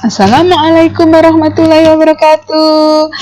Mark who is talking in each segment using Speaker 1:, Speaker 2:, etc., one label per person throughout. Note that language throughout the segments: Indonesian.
Speaker 1: Assalamualaikum warahmatullahi wabarakatuh.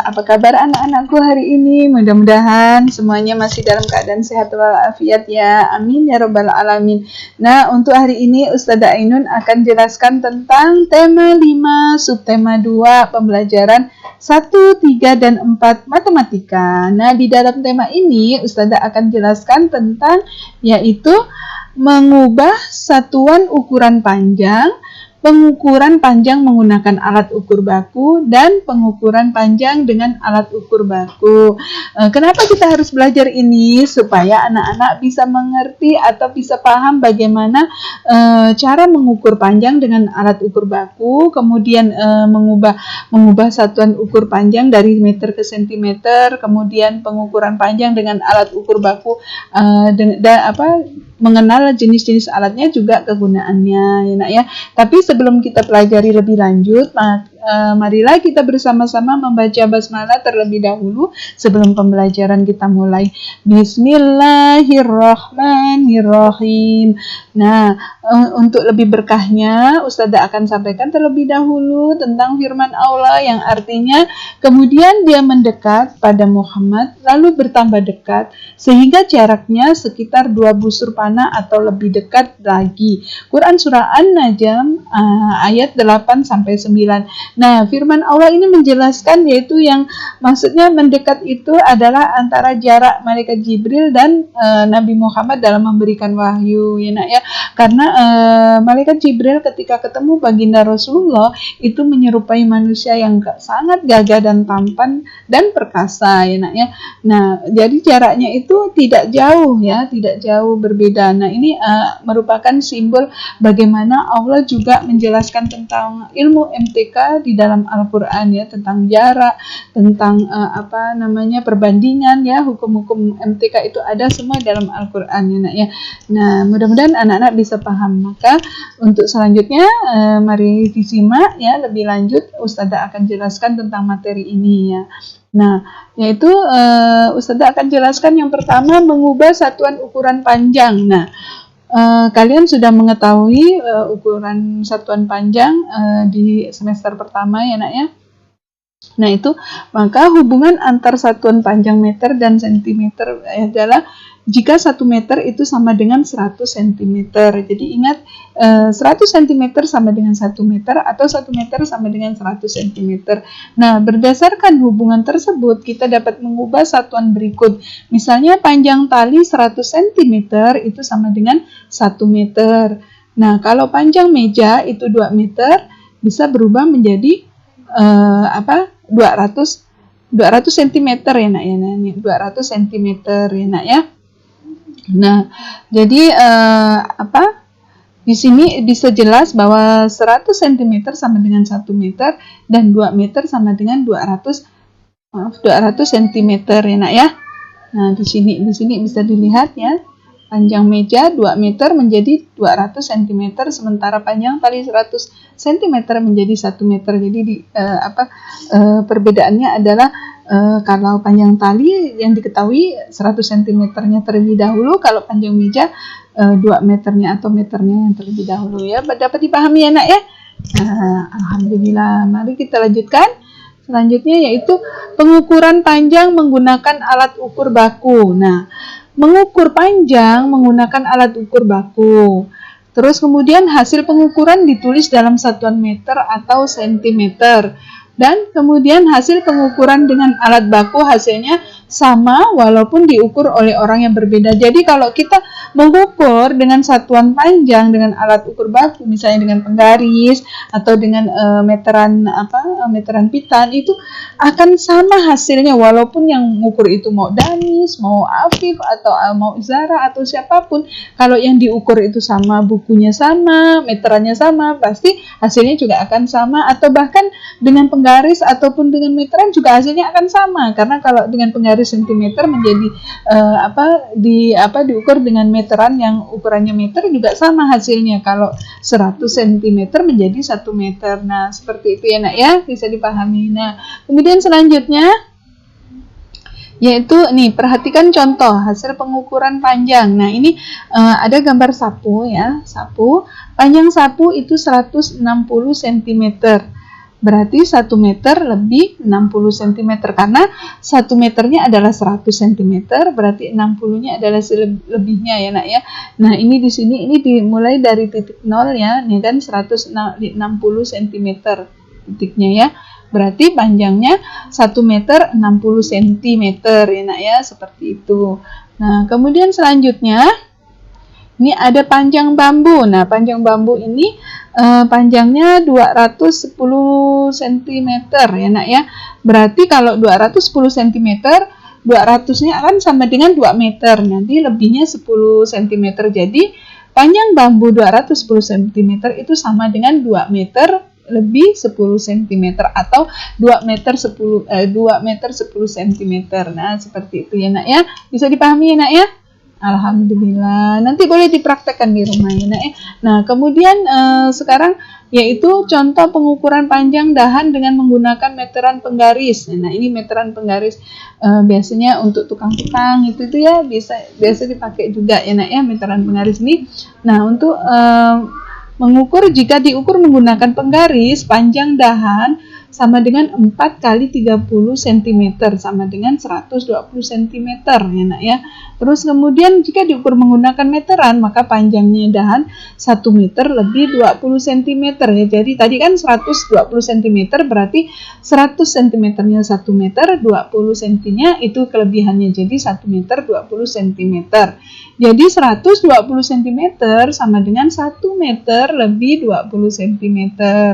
Speaker 1: Apa kabar anak-anakku hari ini? Mudah-mudahan semuanya masih dalam keadaan sehat walafiat ya. Amin ya rabbal alamin. Nah, untuk hari ini Ustazah Ainun akan jelaskan tentang tema 5, subtema 2, pembelajaran 1, 3, dan 4 matematika. Nah, di dalam tema ini Ustazah akan jelaskan tentang yaitu mengubah satuan ukuran panjang, pengukuran panjang menggunakan alat ukur baku, dan pengukuran panjang dengan alat ukur baku. Kenapa kita harus belajar ini? Supaya anak-anak bisa mengerti atau bisa paham bagaimana cara mengukur panjang dengan alat ukur baku, kemudian mengubah satuan ukur panjang dari meter ke sentimeter, kemudian pengukuran panjang dengan alat ukur baku, mengenal jenis-jenis alatnya juga kegunaannya ya nak ya. Tapi sebelum kita pelajari lebih lanjut, marilah kita bersama-sama membaca basmalah terlebih dahulu sebelum pembelajaran kita mulai. Bismillahirrahmanirrahim. Nah, untuk lebih berkahnya Ustazah akan sampaikan terlebih dahulu tentang firman Allah yang artinya kemudian dia mendekat pada Muhammad lalu bertambah dekat sehingga jaraknya sekitar 2 busur panah atau lebih dekat lagi. Quran surah An-Najm ayat 8 sampai 9. Nah, firman Allah ini menjelaskan yaitu yang maksudnya mendekat itu adalah antara jarak malaikat Jibril dan Nabi Muhammad dalam memberikan wahyu ya nak ya. Karena malaikat Jibril ketika ketemu baginda Rasulullah itu menyerupai manusia yang sangat gagah dan tampan dan perkasa ya nak ya. Nah, jadi jaraknya itu tidak jauh ya, tidak jauh berbeda. Nah, ini merupakan simbol bagaimana Allah juga menjelaskan tentang ilmu MTK di dalam Al-Quran ya, tentang jarak, tentang perbandingan ya, hukum-hukum MTK itu ada semua dalam Al-Quran ya nak ya. Nah, mudah-mudahan anak-anak bisa paham. Maka untuk selanjutnya mari disimak ya lebih lanjut, Ustazah akan jelaskan tentang materi ini ya. Nah, yaitu Ustazah akan jelaskan yang pertama mengubah satuan ukuran panjang. Nah, kalian sudah mengetahui ukuran satuan panjang di semester pertama ya nak ya. Nah, itu maka hubungan antar satuan panjang meter dan sentimeter adalah jika 1 meter itu sama dengan 100 cm. Jadi ingat 100 cm sama dengan 1 meter atau 1 meter sama dengan 100 cm. Nah, berdasarkan hubungan tersebut kita dapat mengubah satuan berikut. Misalnya panjang tali 100 cm itu sama dengan 1 meter. Nah, kalau panjang meja itu 2 meter bisa berubah menjadi 200 cm ya nak ya. 200 cm ya nak ya. Nah, jadi di sini bisa jelas bahwa 100 cm sama dengan 1 meter dan 2 meter sama dengan 200 cm ya nak ya. Nah, di sini bisa dilihat ya. Panjang meja 2 meter menjadi 200 cm sementara panjang tali 100 cm menjadi 1 meter. Jadi perbedaannya adalah kalau panjang tali yang diketahui 100 cm-nya terlebih dahulu, kalau panjang meja 2 meternya atau meternya yang terlebih dahulu ya. Dapat dipahami ya nak ya? Alhamdulillah. Mari kita lanjutkan. Selanjutnya yaitu pengukuran panjang menggunakan alat ukur baku. Nah, mengukur panjang menggunakan alat ukur baku. Terus kemudian hasil pengukuran ditulis dalam satuan meter atau sentimeter. Dan kemudian hasil pengukuran dengan alat baku hasilnya sama walaupun diukur oleh orang yang berbeda. Jadi kalau kita mengukur dengan satuan panjang dengan alat ukur baku, misalnya dengan penggaris atau dengan meteran pitan, itu akan sama hasilnya walaupun yang mengukur itu mau Danis, mau Afif atau mau Zara atau siapapun. Kalau yang diukur itu sama, bukunya sama, meterannya sama, pasti hasilnya juga akan sama. Atau bahkan dengan penggaris ataupun dengan meteran juga hasilnya akan sama, karena kalau dengan penggaris sentimeter menjadi diukur dengan meteran yang ukurannya meter juga sama hasilnya kalau 100 cm menjadi 1 meter. Nah, seperti itu ya nak ya, bisa dipahami. Nah, kemudian selanjutnya Yaitu nih, perhatikan contoh hasil pengukuran panjang. Nah, ini ada gambar sapu ya, sapu. Panjang sapu itu 160 cm. Berarti 1 meter lebih 60 cm, karena 1 meternya adalah 100 cm, berarti 60-nya adalah lebihnya ya nak ya. Nah, ini di sini ini dimulai dari titik 0 ya, ini kan 160 cm titiknya ya. Berarti panjangnya 1 meter 60 cm ya nak ya, seperti itu. Nah, kemudian selanjutnya ini ada panjang bambu. Nah, panjang bambu ini panjangnya 210 cm ya nak ya. Berarti kalau 210 cm, 200-nya akan sama dengan 2 meter. Nanti lebihnya 10 cm. Jadi panjang bambu 210 cm itu sama dengan 2 meter lebih 10 cm atau 2 meter 10 cm. Nah, seperti itu ya nak ya. Bisa dipahami ya nak ya? Alhamdulillah. Nanti boleh dipraktekkan di rumah ya nak ya. Nah, kemudian sekarang yaitu contoh pengukuran panjang dahan dengan menggunakan meteran penggaris. Nah, ini meteran penggaris biasanya untuk tukang-tukang itu ya biasa dipakai juga ya nak ya, meteran penggaris ini. Nah, untuk mengukur, jika diukur menggunakan penggaris, panjang dahan sama dengan 4 kali 30 cm sama dengan 120 cm ya nak ya. Terus kemudian jika diukur menggunakan meteran, maka panjangnya dahan 1 meter lebih 20 cm ya. Jadi tadi kan 120 cm, berarti 100 cm-nya 1 meter, 20 cm-nya itu kelebihannya, jadi 1 meter 20 cm. Jadi 120 cm sama dengan 1 meter lebih 20 cm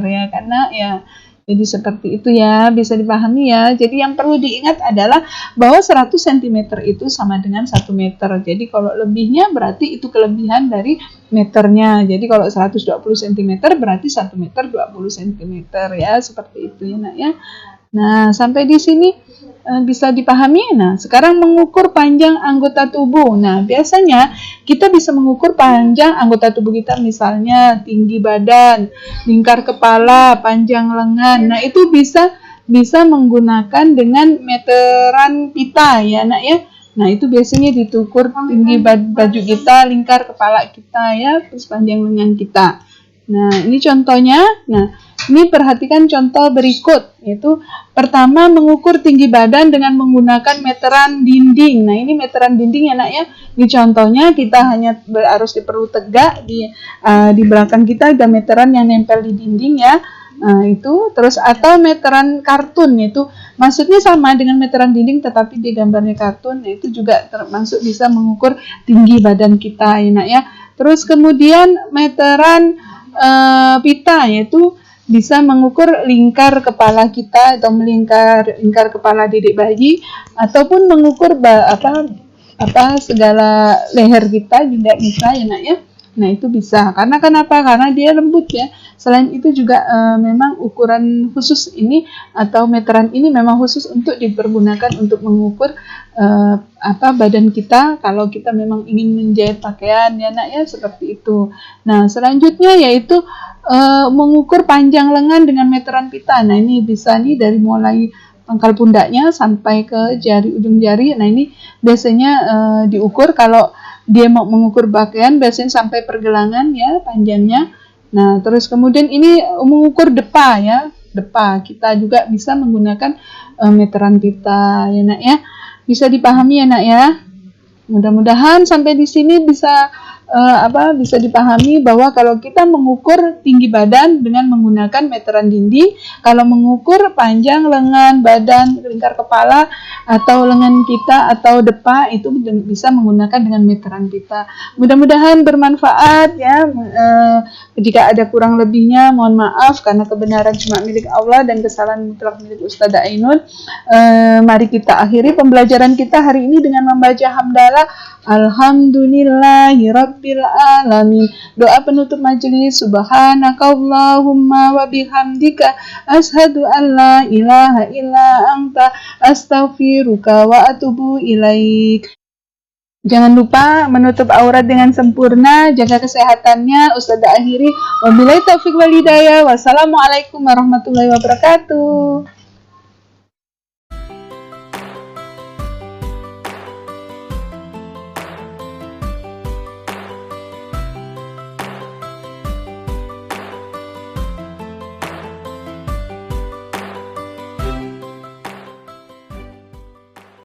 Speaker 1: ya, karena ya jadi seperti itu ya, bisa dipahami ya. Jadi yang perlu diingat adalah bahwa 100 cm itu sama dengan 1 meter. Jadi kalau lebihnya berarti itu kelebihan dari meternya. Jadi kalau 120 cm berarti 1 meter 20 cm ya, seperti itu ya nak ya. Nah, sampai di sini bisa dipahami. Nah, sekarang mengukur panjang anggota tubuh. Nah, biasanya kita bisa mengukur panjang anggota tubuh kita, misalnya tinggi badan, lingkar kepala, panjang lengan. Nah, itu bisa menggunakan dengan meteran pita ya nak ya. Nah, itu biasanya ditukur tinggi baju kita, lingkar kepala kita ya, terus panjang lengan kita. Nah, ini contohnya. Nah, ini perhatikan contoh berikut, yaitu pertama mengukur tinggi badan dengan menggunakan meteran dinding. Nah, ini meteran dinding ya nak ya. Ini contohnya kita hanya harus perlu tegak di belakang kita ada meteran yang nempel di dinding ya. Nah, itu terus atau meteran kartun, itu maksudnya sama dengan meteran dinding tetapi di gambarnya kartun. Nah, itu juga termasuk bisa mengukur tinggi badan kita ya nak ya. Terus kemudian meteran pita, yaitu bisa mengukur lingkar kepala kita atau lingkar kepala dedek bayi, ataupun mengukur segala leher kita juga bisa ya nak ya. Nah, itu bisa. Karena kenapa? Karena dia lembut ya. Selain itu juga memang ukuran khusus ini atau meteran ini memang khusus untuk dipergunakan untuk mengukur badan kita kalau kita memang ingin menjahit pakaian ya nak ya, seperti itu. Nah, selanjutnya yaitu mengukur panjang lengan dengan meteran pita. Nah, ini bisa nih dari mulai pangkal pundaknya sampai ke ujung jari. Nah, ini biasanya diukur kalau dia mau mengukur pakaian, biasanya sampai pergelangan ya panjangnya. Nah, terus kemudian ini mengukur depa ya, depa kita juga bisa menggunakan meteran pita ya nak ya. Bisa dipahami ya nak ya. Mudah-mudahan sampai di sini bisa dipahami bahwa kalau kita mengukur tinggi badan dengan menggunakan meteran dinding, kalau mengukur panjang lengan, badan, lingkar kepala atau lengan kita atau depa itu bisa menggunakan dengan meteran pita. Mudah-mudahan bermanfaat ya. Jika ada kurang lebihnya mohon maaf, karena kebenaran cuma milik Allah dan kesalahan mutlak milik Ustazah Ainun. Mari kita akhiri pembelajaran kita hari ini dengan membaca hamdalah. Alhamdulillahirabbil alamin. Doa penutup majelis. Subhanakallahumma wa bihamdika asyhadu an la ilaha illa anta astaghfiruka wa atubu ilaik. Jangan lupa menutup aurat dengan sempurna, jaga kesehatannya. Ustazah akhiri, wabillahi taufiq wal hidayah. Wassalamualaikum warahmatullahi wabarakatuh.